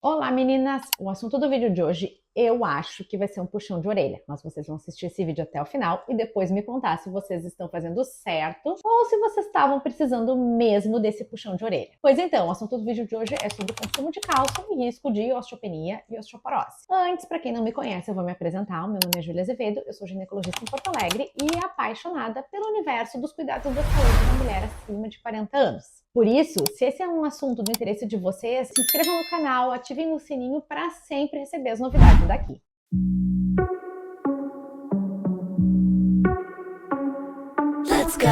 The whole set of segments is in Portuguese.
Olá meninas! O assunto do vídeo de hoje eu acho que vai ser um puxão de orelha, mas vocês vão assistir esse vídeo até o final e depois me contar se vocês estão fazendo certo ou se vocês estavam precisando mesmo desse puxão de orelha. Pois então, o assunto do vídeo de hoje é sobre consumo de cálcio e risco de osteopenia e osteoporose. Antes, para quem não me conhece, eu vou me apresentar. O meu nome é Júlia Azevedo, eu sou ginecologista em Porto Alegre e apaixonada pelo universo dos cuidados da saúde da mulher acima de 40 anos. Por isso, se esse é um assunto do interesse de vocês, se inscrevam no canal, ativem o sininho para sempre receber as novidades daqui. Let's go!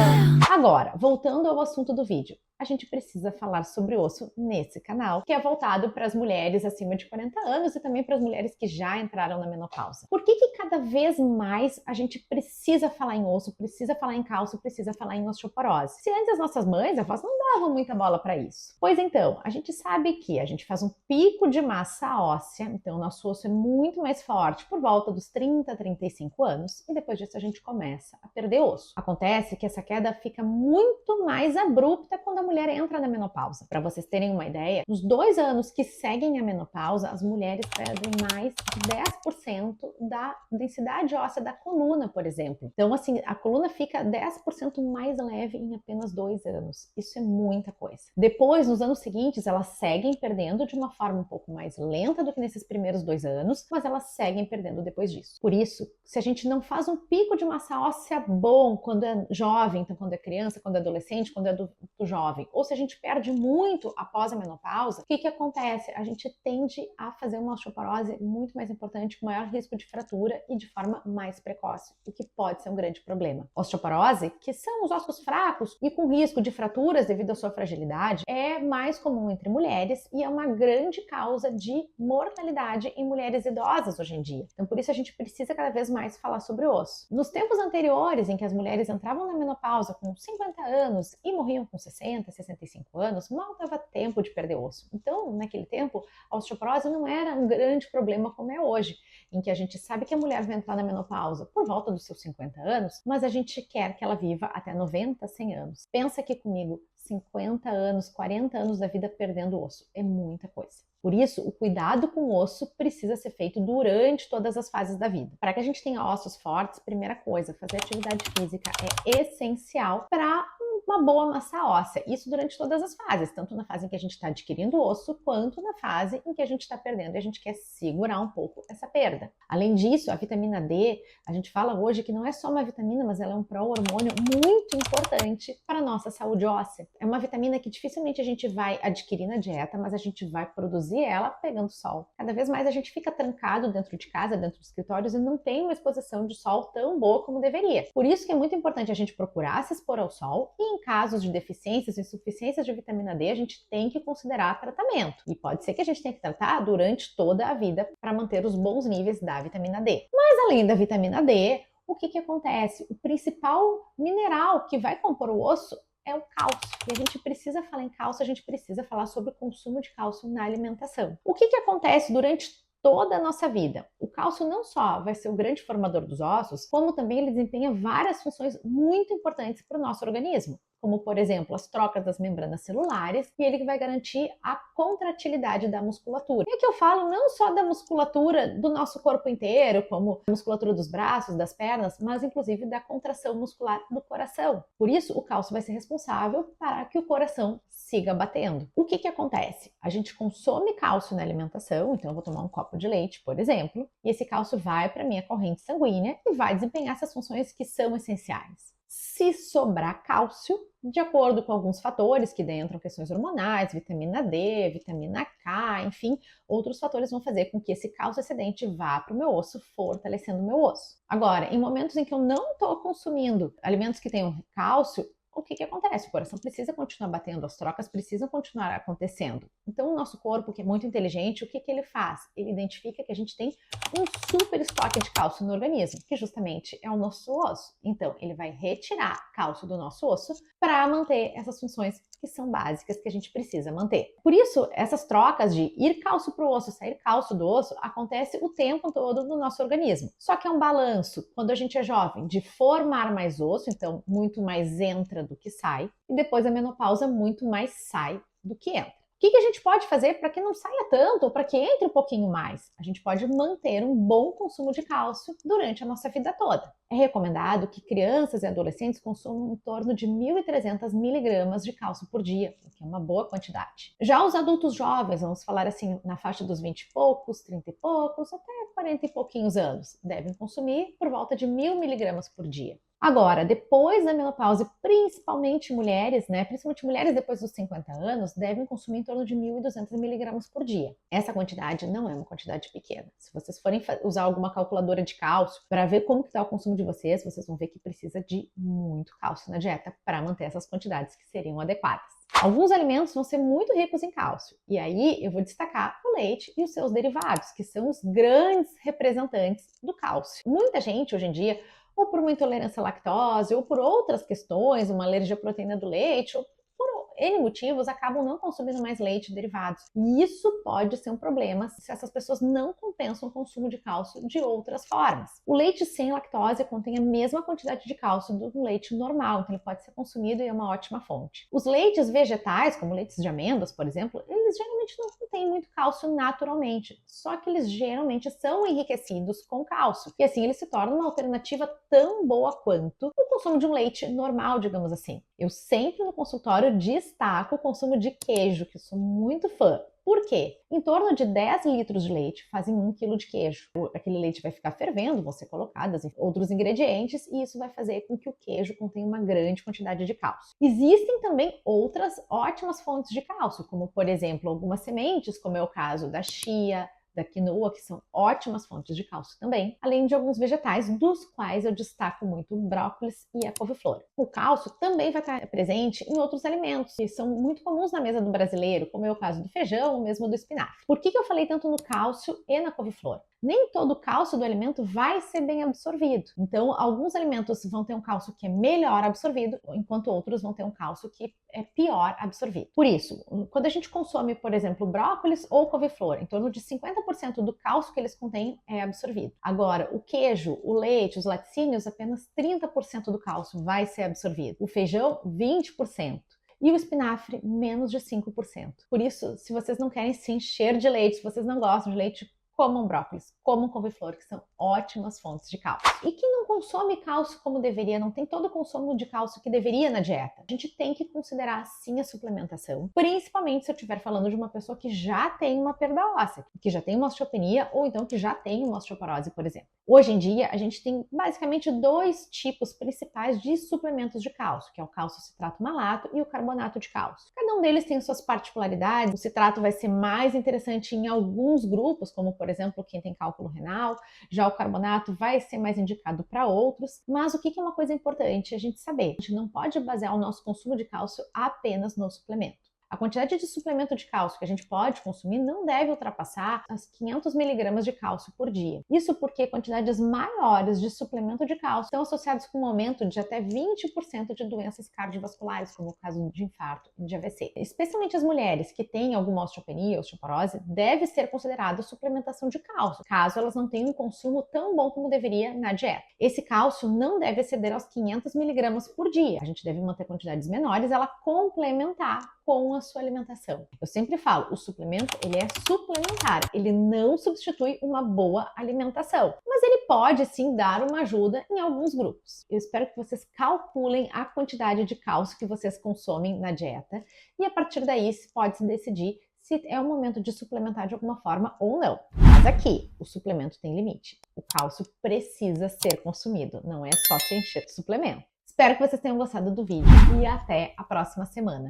Agora, voltando ao assunto do vídeo. A gente precisa falar sobre osso nesse canal, que é voltado para as mulheres acima de 40 anos e também para as mulheres que já entraram na menopausa. Por que cada vez mais a gente precisa falar em osso, precisa falar em cálcio, precisa falar em osteoporose? Se antes as nossas mães, avós, não davam muita bola para isso. Pois então, a gente sabe que a gente faz um pico de massa óssea, então o nosso osso é muito mais forte por volta dos 30, 35 anos, e depois disso a gente começa a perder osso. Acontece que essa queda fica muito mais abrupta quando a mulher entra na menopausa. Para vocês terem uma ideia, nos 2 anos que seguem a menopausa, as mulheres perdem mais de 10% da densidade óssea da coluna, por exemplo. Então, assim, a coluna fica 10% mais leve em apenas 2 anos. Isso é muita coisa. Depois, nos anos seguintes, elas seguem perdendo de uma forma um pouco mais lenta do que nesses primeiros 2 anos, mas elas seguem perdendo depois disso. Por isso, se a gente não faz um pico de massa óssea bom quando é jovem, então quando é criança, quando é adolescente, quando é adulto jovem, ou se a gente perde muito após a menopausa, o que acontece? A gente tende a fazer uma osteoporose muito mais importante, com maior risco de fratura e de forma mais precoce, o que pode ser um grande problema. Osteoporose, que são os ossos fracos e com risco de fraturas devido à sua fragilidade, é mais comum entre mulheres e é uma grande causa de mortalidade em mulheres idosas hoje em dia. Então, por isso a gente precisa cada vez mais falar sobre o osso. Nos tempos anteriores, em que as mulheres entravam na menopausa com 50 anos e morriam com 60, 65 anos, mal dava tempo de perder osso. Então, naquele tempo, a osteoporose não era um grande problema como é hoje, em que a gente sabe que a mulher vai entrar na menopausa por volta dos seus 50 anos, mas a gente quer que ela viva até 90, 100 anos. Pensa aqui comigo, 50 anos, 40 anos da vida perdendo osso. É muita coisa. Por isso, o cuidado com o osso precisa ser feito durante todas as fases da vida. Para que a gente tenha ossos fortes, primeira coisa, fazer atividade física é essencial para uma boa massa óssea. Isso durante todas as fases, tanto na fase em que a gente está adquirindo osso, quanto na fase em que a gente está perdendo e a gente quer segurar um pouco essa perda. Além disso, a vitamina D, a gente fala hoje que não é só uma vitamina, mas ela é um pró-hormônio muito importante para a nossa saúde óssea. É uma vitamina que dificilmente a gente vai adquirir na dieta, mas a gente vai produzir ela pegando sol. Cada vez mais a gente fica trancado dentro de casa, dentro dos escritórios e não tem uma exposição de sol tão boa como deveria. Por isso que é muito importante a gente procurar se expor ao sol e em casos de deficiências e insuficiências de vitamina D, a gente tem que considerar tratamento. E pode ser que a gente tenha que tratar durante toda a vida para manter os bons níveis da vitamina D. Mas além da vitamina D, o que acontece? O principal mineral que vai compor o osso é o cálcio. E a gente precisa falar em cálcio, a gente precisa falar sobre o consumo de cálcio na alimentação. O que acontece durante toda a nossa vida? O cálcio não só vai ser o grande formador dos ossos, como também ele desempenha várias funções muito importantes para o nosso organismo, como, por exemplo, as trocas das membranas celulares, e ele que vai garantir a contratilidade da musculatura. E aqui eu falo não só da musculatura do nosso corpo inteiro, como a musculatura dos braços, das pernas, mas inclusive da contração muscular do coração. Por isso, o cálcio vai ser responsável para que o coração siga batendo. O que acontece? A gente consome cálcio na alimentação, então eu vou tomar um copo de leite, por exemplo, e esse cálcio vai para a minha corrente sanguínea e vai desempenhar essas funções que são essenciais. Se sobrar cálcio, de acordo com alguns fatores que entram questões hormonais, vitamina D, vitamina K, enfim, outros fatores vão fazer com que esse cálcio excedente vá para o meu osso, fortalecendo o meu osso. Agora, em momentos em que eu não estou consumindo alimentos que tenham cálcio, o que acontece? O coração precisa continuar batendo, as trocas precisam continuar acontecendo. Então, o nosso corpo, que é muito inteligente, o que ele faz? Ele identifica que a gente tem um super estoque de cálcio no organismo, que justamente é o nosso osso. Então, ele vai retirar cálcio do nosso osso para manter essas funções que são básicas que a gente precisa manter. Por isso, essas trocas de ir cálcio para o osso, sair cálcio do osso, acontece o tempo todo no nosso organismo. Só que é um balanço, quando a gente é jovem, de formar mais osso, então muito mais entra do que sai, e depois a menopausa muito mais sai do que entra. que a gente pode fazer para que não saia tanto ou para que entre um pouquinho mais? A gente pode manter um bom consumo de cálcio durante a nossa vida toda. É recomendado que crianças e adolescentes consumam em torno de 1.300 miligramas de cálcio por dia, o que é uma boa quantidade. Já os adultos jovens, vamos falar assim, na faixa dos 20 e poucos, 30 e poucos, até 40 e pouquinhos anos, devem consumir por volta de 1.000 miligramas por dia. Agora, depois da menopausa, principalmente mulheres, principalmente mulheres depois dos 50 anos, devem consumir em torno de 1.200 miligramas por dia. Essa quantidade não é uma quantidade pequena. Se vocês forem usar alguma calculadora de cálcio para ver como está o consumo de vocês vão ver que precisa de muito cálcio na dieta para manter essas quantidades que seriam adequadas. Alguns alimentos vão ser muito ricos em cálcio, e aí eu vou destacar o leite e os seus derivados, que são os grandes representantes do cálcio. Muita gente hoje em dia, ou por uma intolerância à lactose, ou por outras questões, uma alergia à proteína do leite, ou por N motivos, acabam não consumindo mais leite e derivados. E isso pode ser um problema se essas pessoas não compensam o consumo de cálcio de outras formas. O leite sem lactose contém a mesma quantidade de cálcio do leite normal, então ele pode ser consumido e é uma ótima fonte. Os leites vegetais, como leites de amêndoas, por exemplo, eles geralmente não contêm muito cálcio naturalmente, só que eles geralmente são enriquecidos com cálcio, e assim eles se tornam uma alternativa tão boa quanto o consumo de um leite normal, digamos assim. Eu sempre no consultório destaco o consumo de queijo, que eu sou muito fã. Por quê? Em torno de 10 litros de leite fazem 1 quilo de queijo. Aquele leite vai ficar fervendo, vão ser colocados outros ingredientes e isso vai fazer com que o queijo contenha uma grande quantidade de cálcio. Existem também outras ótimas fontes de cálcio, como por exemplo algumas sementes, como é o caso da chia, da quinoa, que são ótimas fontes de cálcio também, além de alguns vegetais, dos quais eu destaco muito o brócolis e a couve-flor. O cálcio também vai estar presente em outros alimentos, que são muito comuns na mesa do brasileiro, como é o caso do feijão ou mesmo do espinafre. Por que eu falei tanto no cálcio e na couve-flor? Nem todo o cálcio do alimento vai ser bem absorvido. Então, alguns alimentos vão ter um cálcio que é melhor absorvido, enquanto outros vão ter um cálcio que é pior absorvido. Por isso, quando a gente consome, por exemplo, brócolis ou couve-flor, em torno de 50% do cálcio que eles contêm é absorvido. Agora, o queijo, o leite, os laticínios, apenas 30% do cálcio vai ser absorvido. O feijão, 20%. E o espinafre, menos de 5%. Por isso, se vocês não querem se encher de leite, se vocês não gostam de leite, comam brócolis, comam couve-flor, que são ótimas fontes de cálcio. E quem não consome cálcio como deveria, não tem todo o consumo de cálcio que deveria na dieta, a gente tem que considerar sim a suplementação, principalmente se eu estiver falando de uma pessoa que já tem uma perda óssea, que já tem uma osteopenia ou então que já tem uma osteoporose, por exemplo. Hoje em dia, a gente tem basicamente 2 tipos principais de suplementos de cálcio, que é o cálcio citrato malato e o carbonato de cálcio. Cada um deles tem suas particularidades. O citrato vai ser mais interessante em alguns grupos, como por exemplo, quem tem cálculo renal, já o carbonato vai ser mais indicado para outros, mas o que é uma coisa importante a gente saber? A gente não pode basear o nosso consumo de cálcio apenas no suplemento. A quantidade de suplemento de cálcio que a gente pode consumir não deve ultrapassar as 500 miligramas de cálcio por dia. Isso porque quantidades maiores de suplemento de cálcio estão associadas com um aumento de até 20% de doenças cardiovasculares, como o caso de infarto e de AVC. Especialmente as mulheres que têm alguma osteopenia ou osteoporose, deve ser considerada suplementação de cálcio, caso elas não tenham um consumo tão bom como deveria na dieta. Esse cálcio não deve exceder aos 500 miligramas por dia. A gente deve manter quantidades menores, ela complementar com a sua alimentação. Eu sempre falo, o suplemento, ele é suplementar, ele não substitui uma boa alimentação, mas ele pode sim dar uma ajuda em alguns grupos. Eu espero que vocês calculem a quantidade de cálcio que vocês consomem na dieta e a partir daí se pode se decidir se é o momento de suplementar de alguma forma ou não. Mas aqui, o suplemento tem limite. O cálcio precisa ser consumido, não é só se encher de suplemento. Espero que vocês tenham gostado do vídeo e até a próxima semana.